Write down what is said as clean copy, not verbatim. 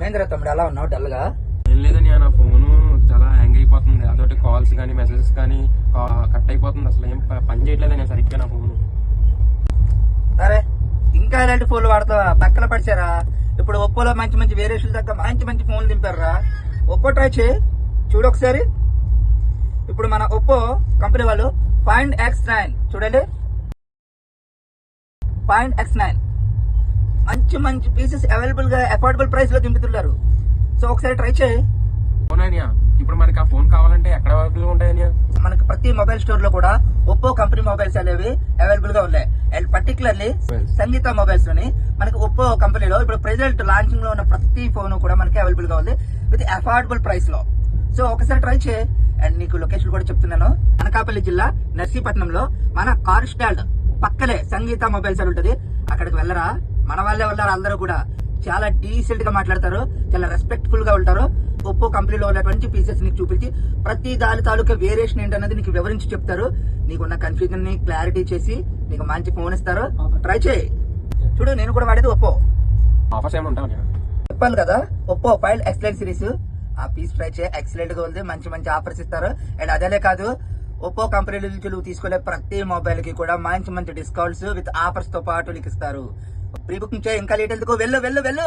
ఏమైందిరా తమ్ముడు అలా ఉన్నావు డల్ గా? ఏం లేదని నా ఫోన్ చాలా హ్యాంగ్ అయిపోతుంది. అదొకటి కాల్స్ కానీ మెసేజెస్ కానీ కట్ అయిపోతుంది. అసలు ఏం పని చేయట్లేదని సరిగ్గా నా ఫోన్. సరే ఇంకా ఇలాంటి ఫోన్లు వాడతావా? పక్కన పడిచారా? ఇప్పుడు ఒప్పోలో మంచి మంచి వేరియేషన్ దగ్గర మంచి మంచి ఫోన్లు దింపారా. ఒప్పో ట్రై చేయి, చూడు ఒకసారి. ఇప్పుడు మన ఒప్పో కంపెనీ వాళ్ళు ఫైండ్ X9 చూడండి. ఫైండ్ X9 మంచి మంచి పీసెస్ అవైలబుల్ గా అఫోర్డబుల్ ప్రైస్ లో దింపుతున్నారు. సో ఒకసారి ట్రై చేయి. అవునా? ఇప్పుడు మనకి ఆ ఫోన్ కావాలంటే ఎక్కడ అవైలబుల్ గా ఉంటాయని? మనకి ప్రతి మొబైల్ స్టోర్ లో కూడా ఒప్పో కంపెనీ మొబైల్స్ అనేవి అవైలబుల్ గా ఉన్నాయి. అండ్ పర్టికులర్లీ సంగీత మొబైల్స్ లోని మనకి ఒప్పో కంపెనీలో ఇప్పుడు ప్రెసెంట్ లాంచింగ్ లో ఉన్న ప్రతి ఫోన్ కూడా మనకి అవైలబుల్ గా ఉంది విత్ అఫోర్డబుల్ ప్రైస్ లో. సో ఒకసారి ట్రై చేయి. అండ్ నీకు లొకేషన్ కూడా చెప్తున్నాను. అనకాపల్లి జిల్లా నర్సీపట్నంలో మన కార్ స్టాండ్ పక్కనే సంగీత మొబైల్స్ అని ఉంటుంది. అక్కడికి వెళ్ళరా, మన వాళ్ళే వెళ్ళారు. అందరూ కూడా చాలా డీసెంట్ గా మాట్లాడతారు, చాలా రెస్పెక్ట్ఫుల్ గా ఉంటారు. ఒప్పో కంపెనీలో ఉన్నటువంటి పీసెస్ నీకు చూపించి ప్రతి దాని తాలూకా వేరియేషన్ ఏంటన్నది నీకు వివరించి చెప్తారు. నీకున్న కన్ఫ్యూజన్ ని క్లారిటీ చేసి నీకు మంచి ఫోన్ ఇస్తారు. ట్రై చేయి. చూడు, నేను కూడా వాడేది ఒప్పో. ఆఫర్స్ ఏమైనా ఉంటాయా? చెప్పాను కదా, ఒప్పో ఫైండ్ X9 సిరీస్ ఆ పీస్ ట్రై చేయి. ఎక్సలెంట్ గా ఉంది. మంచి మంచి ఆఫర్స్ ఇస్తారు. అండ్ అదేలే కాదు, ఒప్పో కంపెనీ నుంచి నువ్వు తీసుకునే ప్రతి మొబైల్ కి కూడా మంచి మంచి డిస్కౌంట్స్ విత్ ఆఫర్స్ తో పాటు నీకు ఇస్తారు. ప్రీ బుకింగ్ చేయి. ఇంకా లేట్ ఎందుకు, వెళ్ళు వెళ్ళు వెళ్ళు.